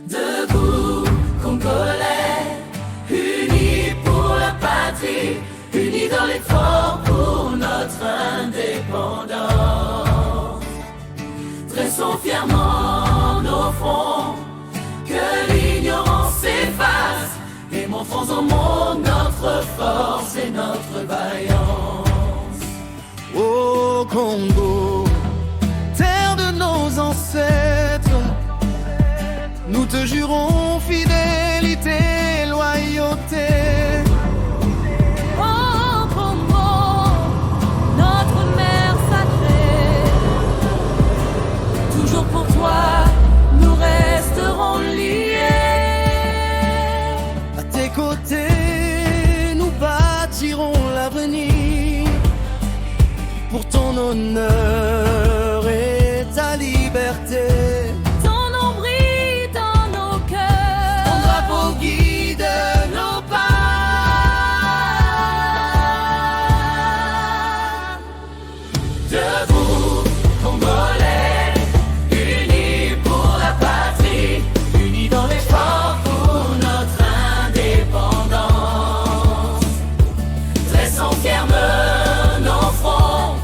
Debout, Congolais, unis pour la patrie, unis dans l'effort pour notre indépendance. Dressons fièrement nos fronts, que l'ignorance s'efface, et montrons au monde notre force et notre vaillance. Ô Congo, terre de nos ancêtres, nous te jurons fidélité et loyauté. Oh Congo, notre mère sacrée, toujours pour toi, nous resterons liés. À tes côtés, nous bâtirons l'avenir pour ton honneur et ta liberté. Ton nom brille dans nos cœurs, Ton drapeau guide nos pas. Debout, Congolais, unis pour la patrie, unis dans l'effort pour notre indépendance. Dressons fièrement nos fronts,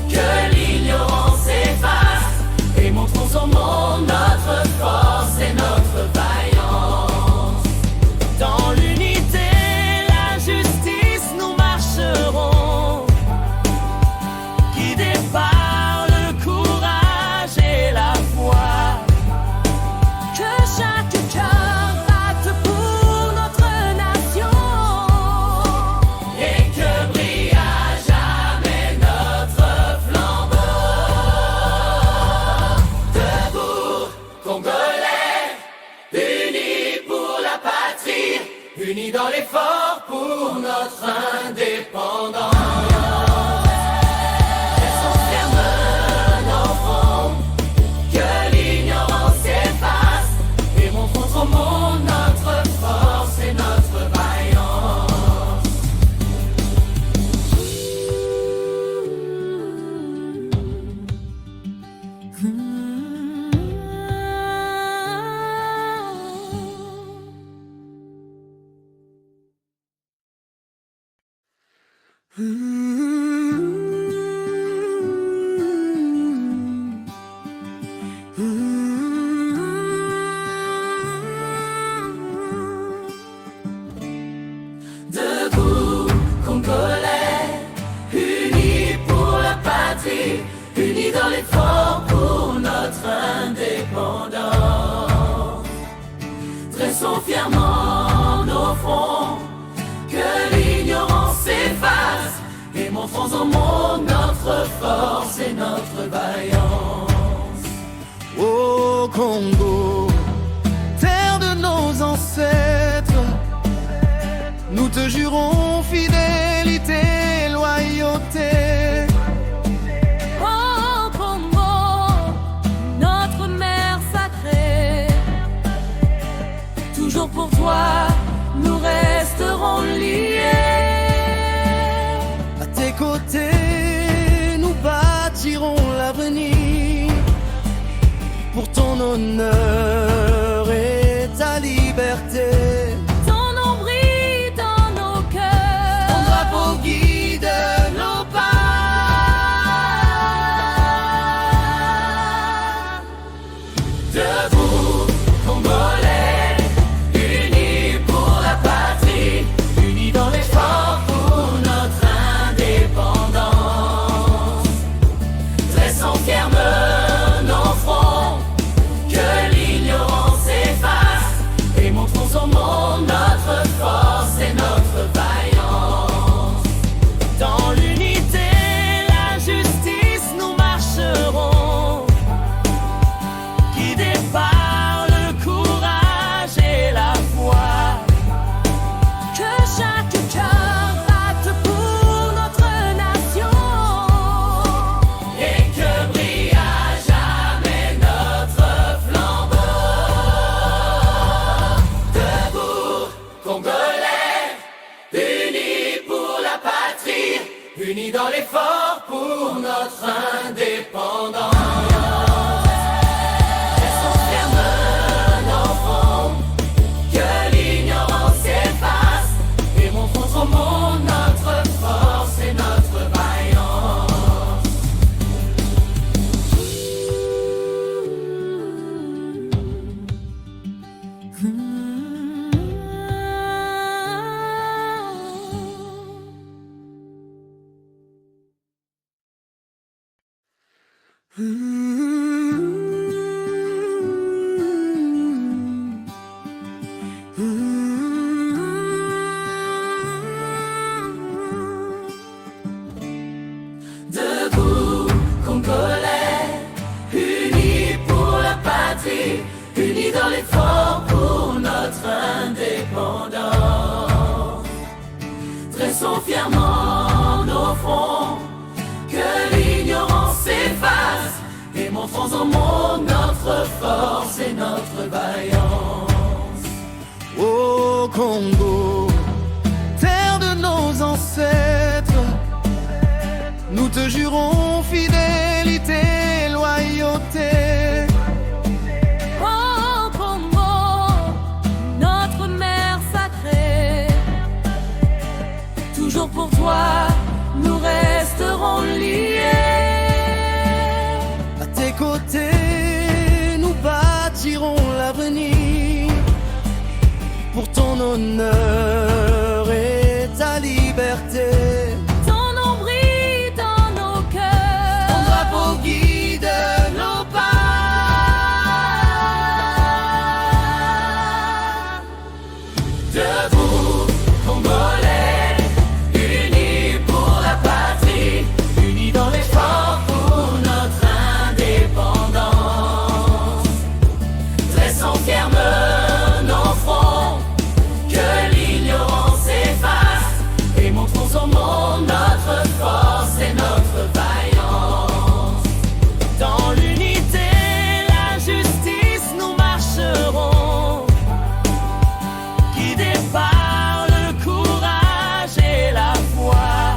que l'ignorance efface, et montrons au monde notre force et notre vaillance. Dans l'unité, la justice, nous marcherons, guidés par le courage et la foi. que chaque cœur batte pour notre nation. Et que brille à jamais notre flambeau. Debout, Congolais, unis pour la patrie, unis dans l'effort pour notre indépendance. Restons fermes nos fronts, que l'ignorance efface, et montrons au monde notre force et notre vaillance. Debout, Congolais, unis pour la patrie, unis dans l'effort pour notre indépendance. Dressons fièrement nos fronts, que l'ignorance s'efface, et montrons au monde notre force et notre vaillance. Ô Congo, terre de nos ancêtres, nous te jurons fidélité et loyauté. Oh Congo, notre mère sacrée, toujours pour toi, nous resterons liés. À tes côtés, nous bâtirons l'avenir pour ton honneur et ta liberté. Ton nom brille dans nos cœurs, Ton drapeau guide nos pas. Debout, Congolais, unis pour la patrie, unis dans l'effort pour notre indépendance. Dressons fièrement nos fronts, que l'ignorance efface, et montrons au monde unis dans l'effort pour notre indépendance. Restons fermes nos fronts, que l'ignorance efface, et montrons au monde notre force et notre vaillance. Debout, Congolais, unis pour la patrie, unis dans l'effort pour notre indépendance. Dressons fièrement nos fronts, que l'ignorance efface, et montrons au monde notre force et notre vaillance. Ô Congo, terre de nos ancêtres, nous te jurons fidélité et loyauté. Oh Congo, notre mère sacrée, toujours pour toi, nous resterons liés. À tes côtés, nous bâtirons l'avenir pour ton honneur et ta liberté. Ton nom brille dans nos cœurs, Ton drapeau guide nos pas. Debout, Congolais, unis pour la patrie, unis dans l'effort pour notre indépendance. Dressons fermes nos fronts, que l'ignorance efface, et montrons au monde notre force et notre vaillance. dans l'unité, la justice, nous marcherons, guidés par le courage et la foi.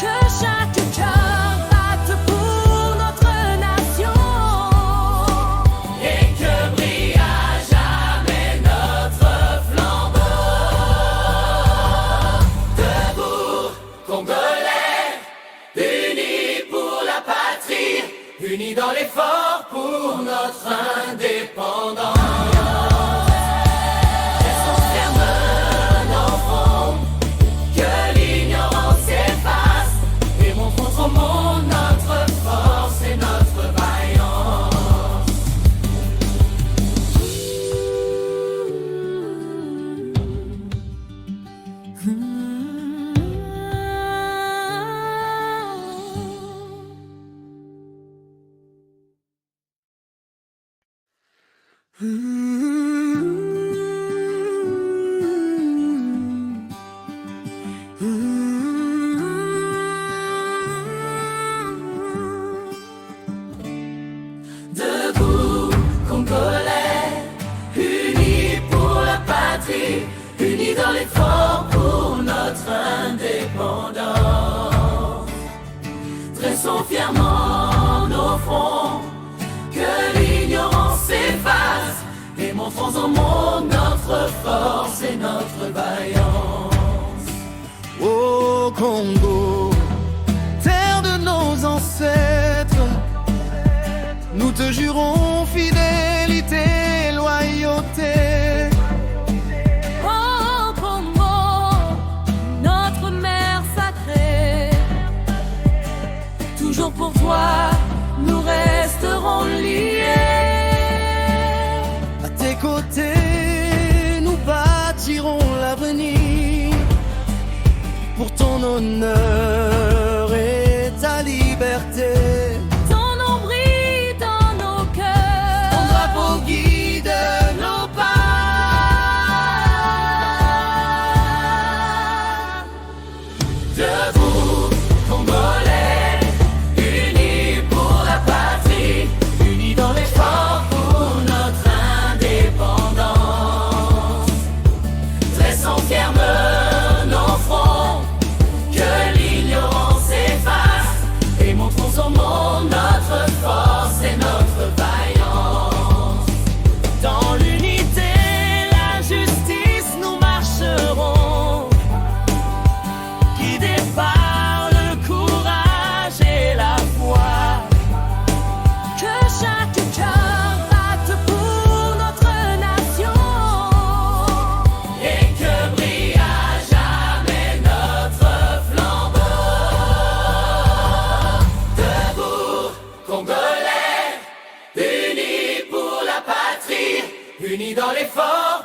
Que chaque cœur batte pour notre nation. Et que brille à jamais notre flambeau. Debout, Congolais, unis pour la patrie, unis dans l'effort pour notre indépendance. Restons fermes nos fronts, que l'ignorance efface, et montrons au monde notre force et notre vaillance. Debout, Congolais, unis pour la patrie, unis dans l'effort pour notre indépendance. Dressons fièrement nos fronts, que l'ignorance efface, et montrons au monde notre force et notre vaillance. Ô Congo, terre de nos ancêtres, nous te jurons fidélité et loyauté. Oh Congo, notre mère sacrée, toujours pour toi, nous resterons liés. À tes côtés, nous bâtirons l'avenir pour ton honneur et ta liberté. Ton nom brille dans nos cœurs, Ton drapeau guide nos pas. Debout, Congolais, unis pour la patrie, unis dans l'effort pour notre indépendance. Dressons fermes nos fronts, que l'ignorance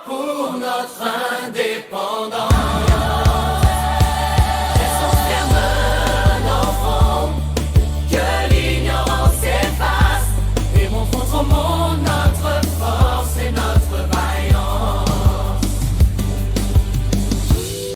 pour notre indépendance.